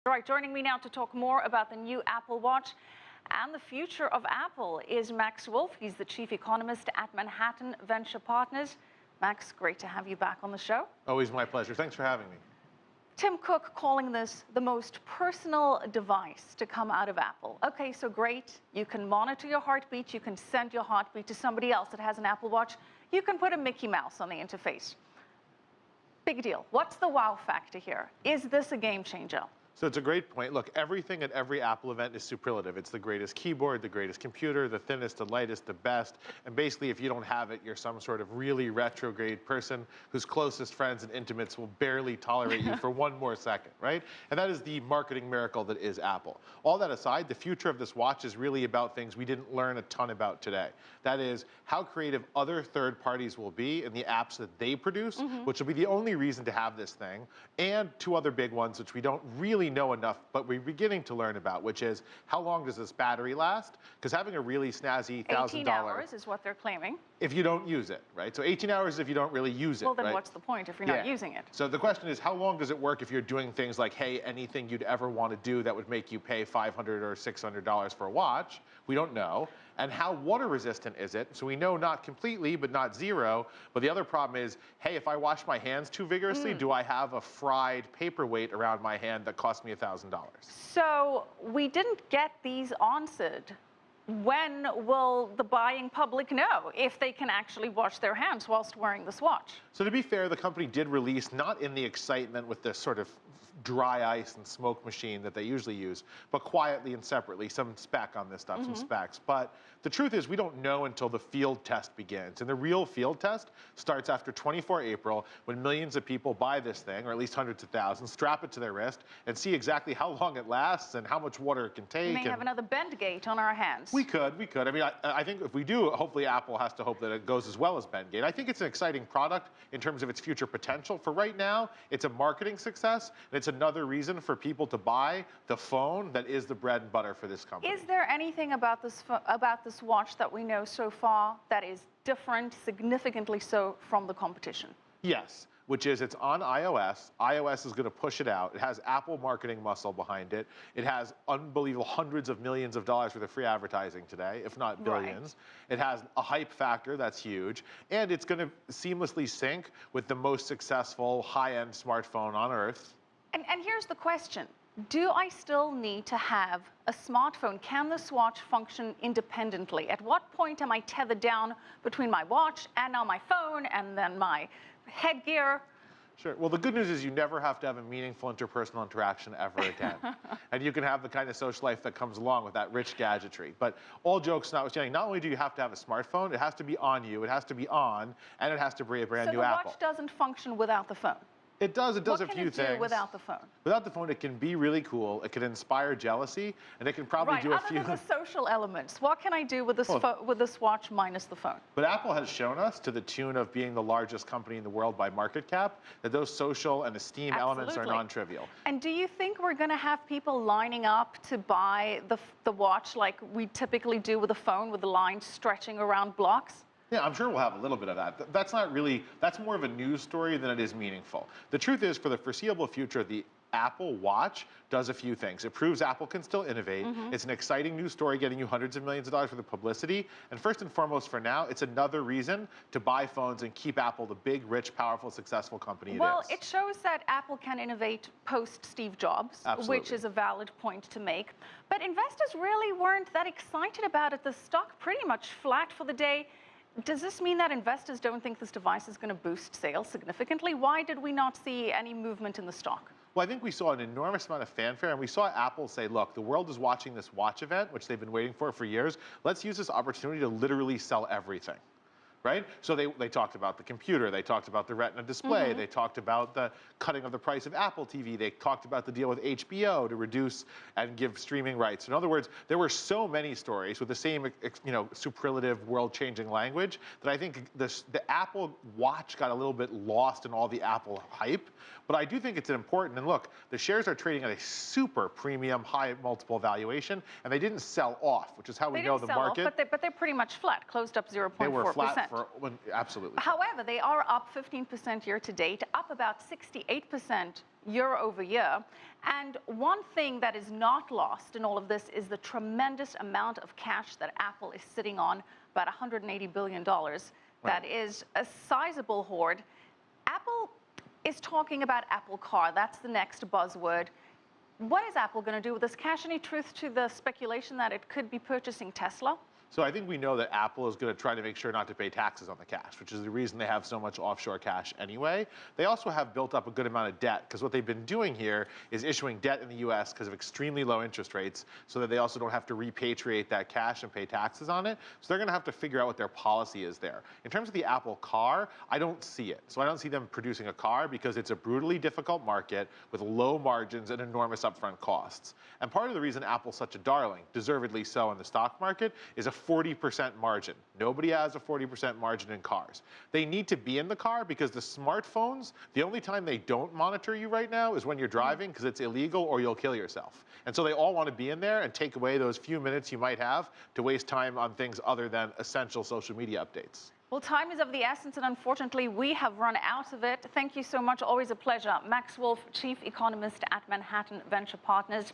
All right, joining me now to talk more about the new Apple Watch and the future of Apple is Max Wolff. He's the Chief Economist at Manhattan Venture Partners. Max, great to have you back on the show. Always my pleasure. Thanks for having me. Tim Cook calling this the most personal device to come out of Apple. Okay, so great. You can monitor your heartbeat. You can send your heartbeat to somebody else that has an Apple Watch. You can put a Mickey Mouse on the interface. Big deal. What's the wow factor here? Is this a game changer? So it's a great point. Look, everything at every Apple event is superlative. It's the greatest keyboard, the greatest computer, the thinnest, the lightest, the best. And basically, if you don't have it, you're some sort of really retrograde person whose closest friends and intimates will barely tolerate you for one more second, right? And that is the marketing miracle that is Apple. All that aside, the future of this watch is really about things we didn't learn a ton about today. That is how creative other third parties will be in the apps that they produce, which will be the only reason to have this thing, and two other big ones, which we don't really know enough, but we're beginning to learn about, which is how long does this battery last? Because having a really snazzy $1,000... 18 hours is what they're claiming. If you don't use it, right? So 18 hours if you don't really use it, well, then right? What's the point if you're not using it? So the question is, how long does it work if you're doing things like, hey, anything you'd ever want to do that would make you pay $500 or $600 for a watch? We don't know. And how water resistant is it? So we know not completely, but not zero. But the other problem is, hey, if I wash my hands too vigorously, do I have a fried paperweight around my hand that costs me $1,000? So we didn't get these answered. When will the buying public know if they can actually wash their hands whilst wearing this watch? So to be fair, the company did release, not in the excitement with this sort of dry ice and smoke machine that they usually use, but quietly and separately, some spec on this stuff, some specs. But the truth is we don't know until the field test begins. And the real field test starts after 24 April when millions of people buy this thing, or at least hundreds of thousands, strap it to their wrist and see exactly how long it lasts and how much water it can take. We may have another Bendgate on our hands. We could. I mean, I think if we do, hopefully Apple has to hope that it goes as well as Bendgate. I think it's an exciting product in terms of its future potential. For right now, it's a marketing success, and it's another reason for people to buy the phone that is the bread and butter for this company. Is there anything about this watch that we know so far that is different, significantly so, from the competition? Yes. Which is it's on iOS. iOS is going to push it out. It has Apple marketing muscle behind it. It has unbelievable hundreds of millions of dollars worth of free advertising today, if not billions. Right. It has a hype factor that's huge. And it's going to seamlessly sync with the most successful high-end smartphone on Earth. And here's the question. Do I still need to have a smartphone? Can this watch function independently? At what point am I tethered down between my watch and now my phone and then my headgear? Sure. Well, the good news is you never have to have a meaningful interpersonal interaction ever again. And you can have the kind of social life that comes along with that rich gadgetry. But all jokes notwithstanding, not only do you have to have a smartphone, it has to be on you, it has to be on, and it has to be a brand new Apple. So the watch doesn't function without the phone? It does a few things. What can it do without the phone? Without the phone, it can be really cool. It can inspire jealousy, and it can probably do a few... Other than the social elements, what can I do with this watch minus the phone? But Apple has shown us, to the tune of being the largest company in the world by market cap, that those social and esteem elements are non-trivial. And do you think we're going to have people lining up to buy the watch like we typically do with a phone, with the line stretching around blocks? Yeah, I'm sure we'll have a little bit of that. That's not really, that's more of a news story than it is meaningful. The truth is, for the foreseeable future, the Apple Watch does a few things. It proves Apple can still innovate. It's an exciting news story getting you hundreds of millions of dollars worth of publicity. And first and foremost, for now, it's another reason to buy phones and keep Apple the big, rich, powerful, successful company it is. Well, it shows that Apple can innovate post-Steve Jobs, which is a valid point to make. But investors really weren't that excited about it. The stock pretty much flat for the day. Does this mean that investors don't think this device is going to boost sales significantly? Why did we not see any movement in the stock? Well, I think we saw an enormous amount of fanfare, and we saw Apple say, look, the world is watching this watch event, which they've been waiting for years. Let's use this opportunity to literally sell everything. Right? So they talked about the computer, they talked about the Retina display, they talked about the cutting of the price of Apple TV, they talked about the deal with HBO to reduce and give streaming rights. In other words, there were so many stories with the same, superlative, world-changing language that I think the Apple Watch got a little bit lost in all the Apple hype. But I do think it's important, and look, the shares are trading at a super premium, high multiple valuation, and they didn't sell off, which is how we know the market. But they're pretty much flat, closed up 0.4%. They were flat. Absolutely. However, they are up 15% year to date, up about 68% year over year. And one thing that is not lost in all of this is the tremendous amount of cash that Apple is sitting on, about $180 billion. That is a sizable hoard. Apple is talking about Apple Car. That's the next buzzword. What is Apple going to do with this cash? Any truth to the speculation that it could be purchasing Tesla? So I think we know that Apple is going to try to make sure not to pay taxes on the cash, which is the reason they have so much offshore cash anyway. They also have built up a good amount of debt, because what they've been doing here is issuing debt in the US because of extremely low interest rates, so that they also don't have to repatriate that cash and pay taxes on it. So they're going to have to figure out what their policy is there. In terms of the Apple Car, I don't see it. So I don't see them producing a car because it's a brutally difficult market with low margins and enormous upfront costs. And part of the reason Apple's such a darling, deservedly so in the stock market, is a 40% margin. Nobody has a 40% margin in cars. They need to be in the car because the smartphones, the only time they don't monitor you right now is when you're driving, because it's illegal or you'll kill yourself. And so they all want to be in there and take away those few minutes you might have to waste time on things other than essential social media updates. Well, time is of the essence, and unfortunately, we have run out of it. Thank you so much. Always a pleasure. Max Wolff, Chief Economist at Manhattan Venture Partners.